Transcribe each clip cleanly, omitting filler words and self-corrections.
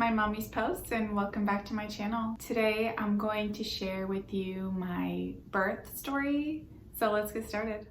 my mommy's posts and welcome back to my channel. Today I'm going to share with you my birth story, so let's get started.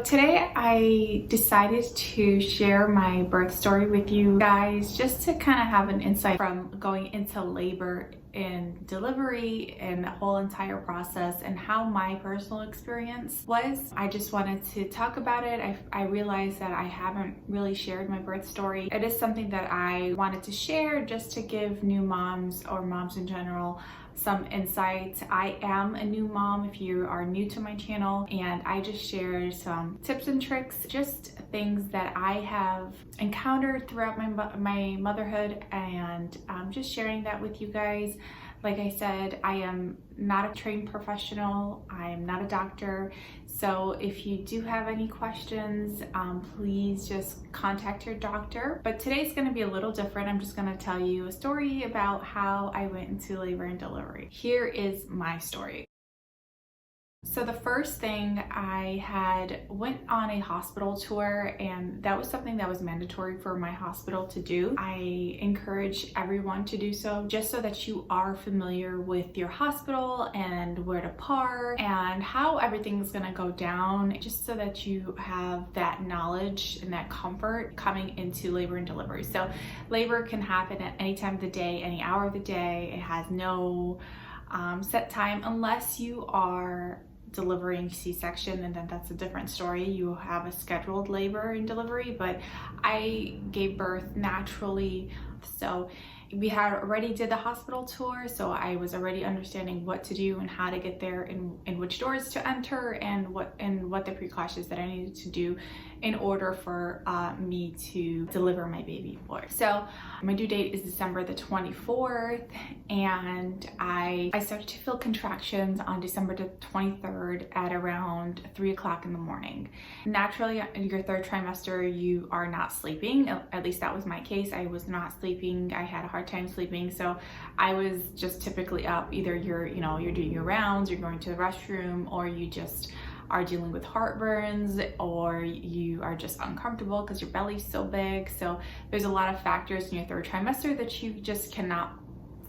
Today I decided to share my birth story with you guys just to kind of have an insight from going into labor and delivery and the whole entire process and how my personal experience was. I just wanted to talk about it. I realized that I haven't really shared my birth story. It is something that I wanted to share just to give new moms or moms in general some insights. I am a new mom if you are new to my channel, and I just share some tips and tricks, just things that I have encountered throughout my motherhood, and I'm just sharing that with you guys. Like I said, I am not a trained professional. I am not a doctor. So if you do have any questions, please just contact your doctor. But today's gonna be a little different. I'm just gonna tell you a story about how I went into labor and delivery. Here is my story. So the first thing, I went on a hospital tour, and that was something that was mandatory for my hospital to do. I encourage everyone to do so, just so that you are familiar with your hospital and where to park and how everything's gonna go down, just so that you have that knowledge and that comfort coming into labor and delivery. So labor can happen at any time of the day, any hour of the day. It has no set time unless you are delivering C-section, and then that's a different story. You have a scheduled labor and delivery, but I gave birth naturally. So we had already did the hospital tour, so I was already understanding what to do and how to get there and which doors to enter and what the precautions that I needed to do in order for me to deliver my baby boy. So my due date is December the 24th, and I started to feel contractions on December the 23rd at around 3 o'clock in the morning. Naturally, in your third trimester, you are not sleeping. At least that was my case. I was not sleeping. I had a hard time sleeping, so I was just typically up. Either you're doing your rounds, you're going to the restroom, or you just are dealing with heartburns, or you are just uncomfortable because your belly's so big. So there's a lot of factors in your third trimester that you just cannot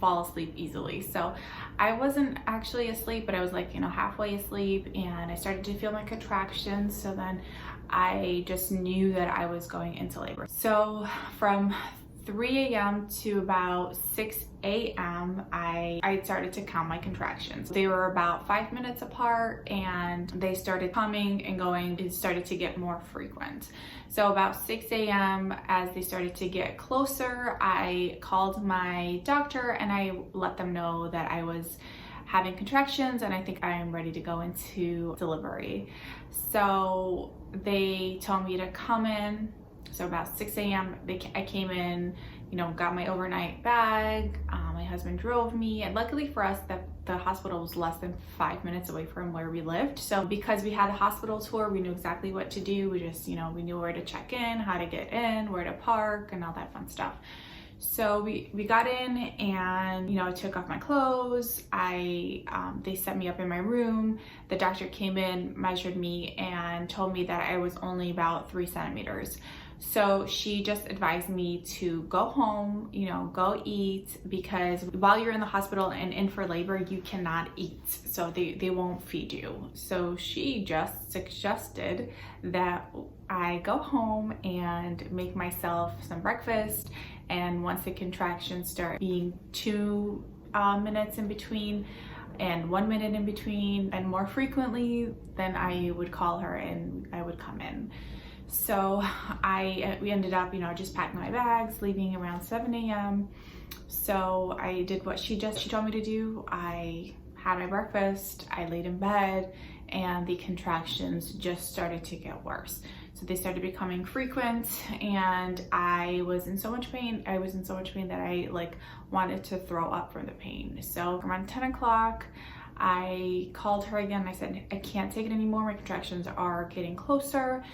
fall asleep easily. So I wasn't actually asleep, but I was like, halfway asleep, and I started to feel my contractions. So then I just knew that I was going into labor. So from 3 a.m. to about 6 a.m. I started to count my contractions. They were about 5 minutes apart, and they started coming and going. It started to get more frequent. So about 6 a.m. as they started to get closer, I called my doctor and I let them know that I was having contractions and I think I am ready to go into delivery. So they told me to come in. So about 6 a.m. I came in, got my overnight bag. My husband drove me, and luckily for us, the hospital was less than 5 minutes away from where we lived. So because we had a hospital tour, we knew exactly what to do. We just, we knew where to check in, how to get in, where to park, and all that fun stuff. So we got in, and I took off my clothes. They set me up in my room. The doctor came in, measured me, and told me that I was only about 3 centimeters. So she just advised me to go home, go eat, because while you're in the hospital and in for labor, you cannot eat. So they won't feed you. So she just suggested that I go home and make myself some breakfast. And once the contractions start being 2 minutes in between and 1 minute in between and more frequently, then I would call her and I would come in. So we ended up, just packing my bags, leaving around 7 a.m. So I did what she told me to do. I had my breakfast, I laid in bed, and the contractions just started to get worse. So they started becoming frequent, and I was in so much pain. I was in so much pain that I wanted to throw up from the pain. So around 10 o'clock, I called her again. I said, I can't take it anymore. My contractions are getting closer.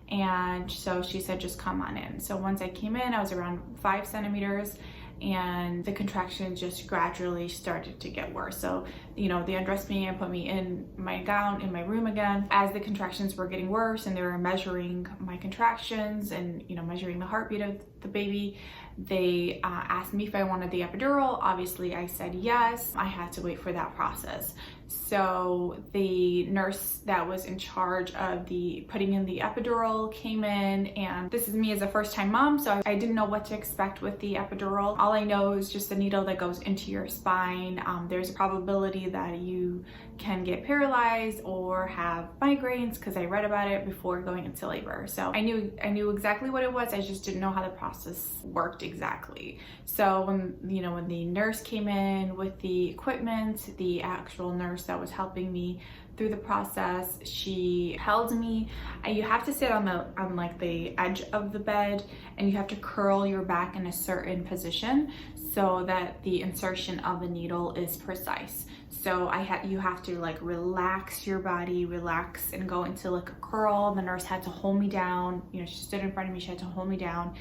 And so she said, just come on in. So once I came in, I was around 5 centimeters, and the contractions just gradually started to get worse. So, you know, they undressed me and put me in my gown in my room again. As the contractions were getting worse and they were measuring my contractions and, you know, measuring the heartbeat of the baby, they asked me if I wanted the epidural. Obviously, I said yes. I had to wait for that process. So the nurse that was in charge of the putting in the epidural came in, and this is me as a first-time mom, so I didn't know what to expect with the epidural. All I know is just a needle that goes into your spine. There's a probability that you can get paralyzed or have migraines, because I read about it before going into labor. So I knew exactly what it was. I just didn't know how the process worked exactly. So when the nurse came in with the equipment, the actual nurse that was helping me through the process, she held me. You have to sit on like the edge of the bed, and you have to curl your back in a certain position so that the insertion of the needle is precise. So you have to like relax your body, relax and go into like a curl. The nurse had to hold me down. You know, she stood in front of me, she had to hold me down.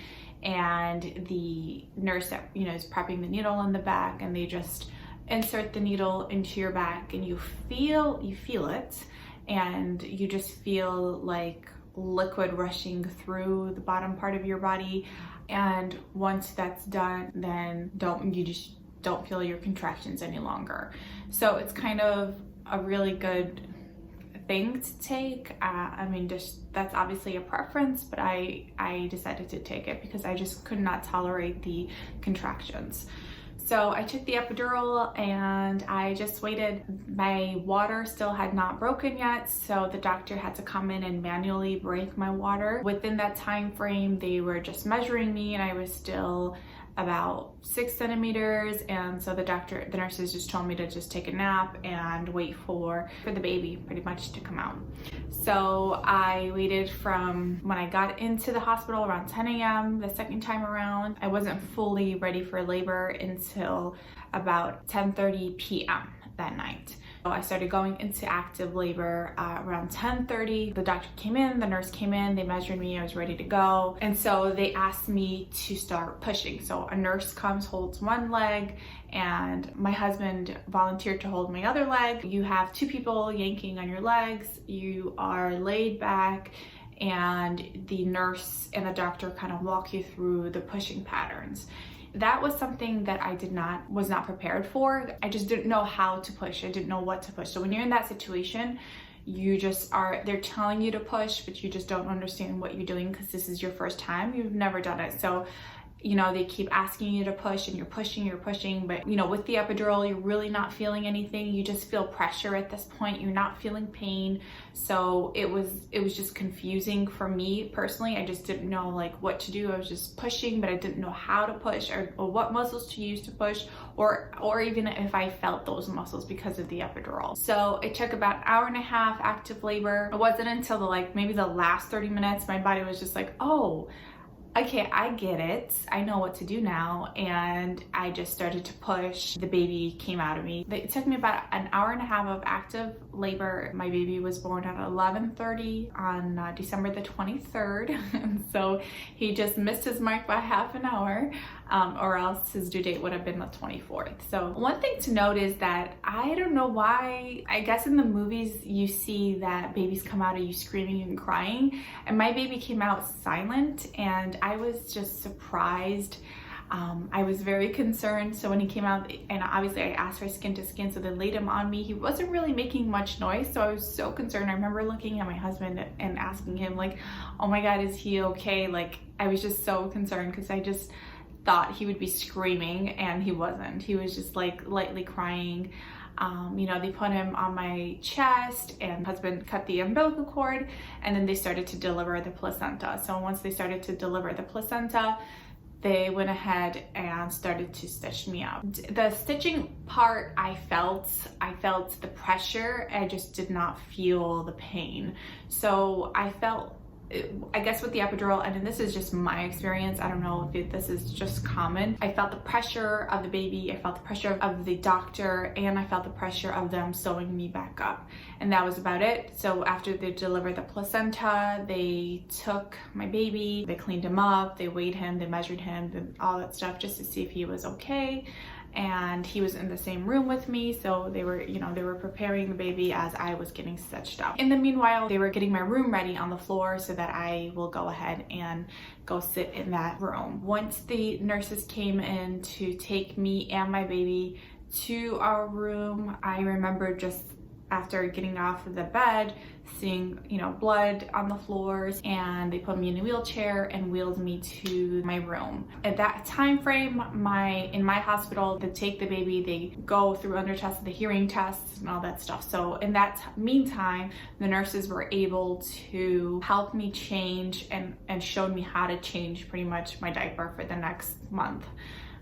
And the nurse that, you know, is prepping the needle in the back, and they just insert the needle into your back, and you feel it, and you just feel like liquid rushing through the bottom part of your body. And once that's done, then you just don't feel your contractions any longer. So it's kind of a really good thing to take. I mean, just that's obviously a preference, but I decided to take it because I just could not tolerate the contractions. So I took the epidural and I just waited. My water still had not broken yet, so the doctor had to come in and manually break my water. Within that time frame, they were just measuring me, and I was still about 6 centimeters, and so the nurses just told me to just take a nap and wait for the baby pretty much to come out. So I waited from when I got into the hospital around 10 a.m. the second time around. I wasn't fully ready for labor until about 10:30 p.m. that night. So I started going into active labor around 10:30. The doctor came in, the nurse came in, they measured me, I was ready to go. And so they asked me to start pushing. So a nurse comes, holds one leg, and my husband volunteered to hold my other leg. You have 2 people yanking on your legs, you are laid back, and the nurse and the doctor kind of walk you through the pushing patterns. That was something that I was not prepared for. I just didn't know how to push. I didn't know what to push. So when you're in that situation, they're telling you to push, but you just don't understand what you're doing because this is your first time. You've never done it. So, you know, they keep asking you to push, and you're pushing, but you know, with the epidural, you're really not feeling anything. You just feel pressure at this point. You're not feeling pain. So it was just confusing for me personally. I just didn't know like what to do. I was just pushing, but I didn't know how to push or what muscles to use to push, or even if I felt those muscles because of the epidural. So it took about an hour and a half active labor. It wasn't until maybe the last 30 minutes, my body was just like, oh, okay, I get it. I know what to do now. And I just started to push. The baby came out of me. It took me about an hour and a half of active labor. My baby was born at 11:30 on December the 23rd. And so he just missed his mark by half an hour, or else his due date would have been the 24th. So one thing to note is that I don't know why, I guess in the movies you see that babies come out of you screaming and crying, and my baby came out silent, and I was just surprised. I was very concerned. So when he came out, and obviously I asked for skin to skin, so they laid him on me. He wasn't really making much noise, so I was so concerned. I remember looking at my husband and asking him like, oh my God, is he okay? Like, I was just so concerned because I just thought he would be screaming, and he wasn't. He was just like lightly crying. You know, they put him on my chest, and my husband cut the umbilical cord, and then they started to deliver the placenta. So once they started to deliver the placenta, they went ahead and started to stitch me up. The stitching part, I felt the pressure. I just did not feel the pain. So I felt I guess with the epidural, and this is just my experience, I don't know if this is just common, I felt the pressure of the baby, I felt the pressure of the doctor, and I felt the pressure of them sewing me back up. And that was about it. So after they delivered the placenta, they took my baby, they cleaned him up, they weighed him, they measured him, and all that stuff just to see if he was okay. And he was in the same room with me, so they were, you know, they were preparing the baby as I was getting stitched up. In the meanwhile, they were getting my room ready on the floor so that I will go ahead and go sit in that room. Once the nurses came in to take me and my baby to our room, I remember just after getting off of the bed, seeing, you know, blood on the floors, and they put me in a wheelchair and wheeled me to my room. At that time frame, in my hospital, they take the baby, they go through under tests, the hearing tests and all that stuff. So in that meantime, the nurses were able to help me change and showed me how to change pretty much my diaper for the next month,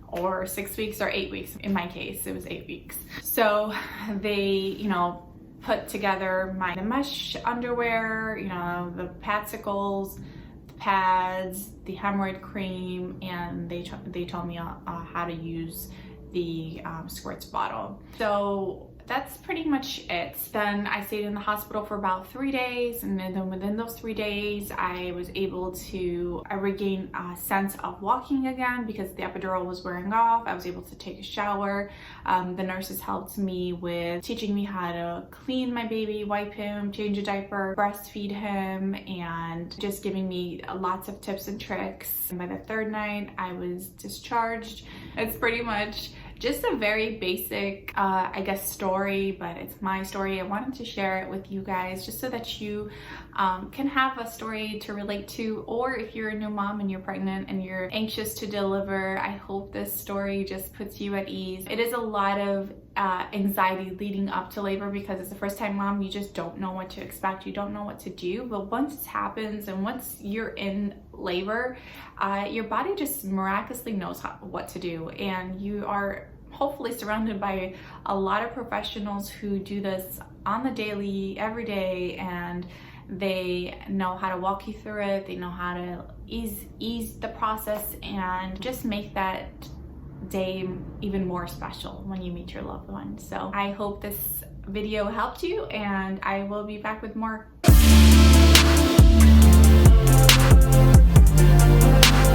or 6 weeks or 8 weeks. In my case, it was 8 weeks. So they, you know, put together the mesh underwear, you know, the padsicles, the pads, the hemorrhoid cream, and they told me how to use the squirts bottle. So that's pretty much it. Then I stayed in the hospital for about 3 days, and then within those 3 days I was able to regain a sense of walking again because the epidural was wearing off. I was able to take a shower. The nurses helped me with teaching me how to clean my baby, wipe him, change a diaper, breastfeed him, and just giving me lots of tips and tricks. And by the third night I was discharged. It's pretty much just a very basic, I guess, story, but it's my story. I wanted to share it with you guys just so that you can have a story to relate to, or if you're a new mom and you're pregnant and you're anxious to deliver, I hope this story just puts you at ease. It is a lot of anxiety leading up to labor because it's the first time mom, you just don't know what to expect, you don't know what to do, but once it happens and once you're in labor, your body just miraculously knows what to do, and you are hopefully surrounded by a lot of professionals who do this on the daily, every day, and they know how to walk you through it, they know how to ease the process and just make that day even more special when you meet your loved one. So I hope this video helped you, and I will be back with more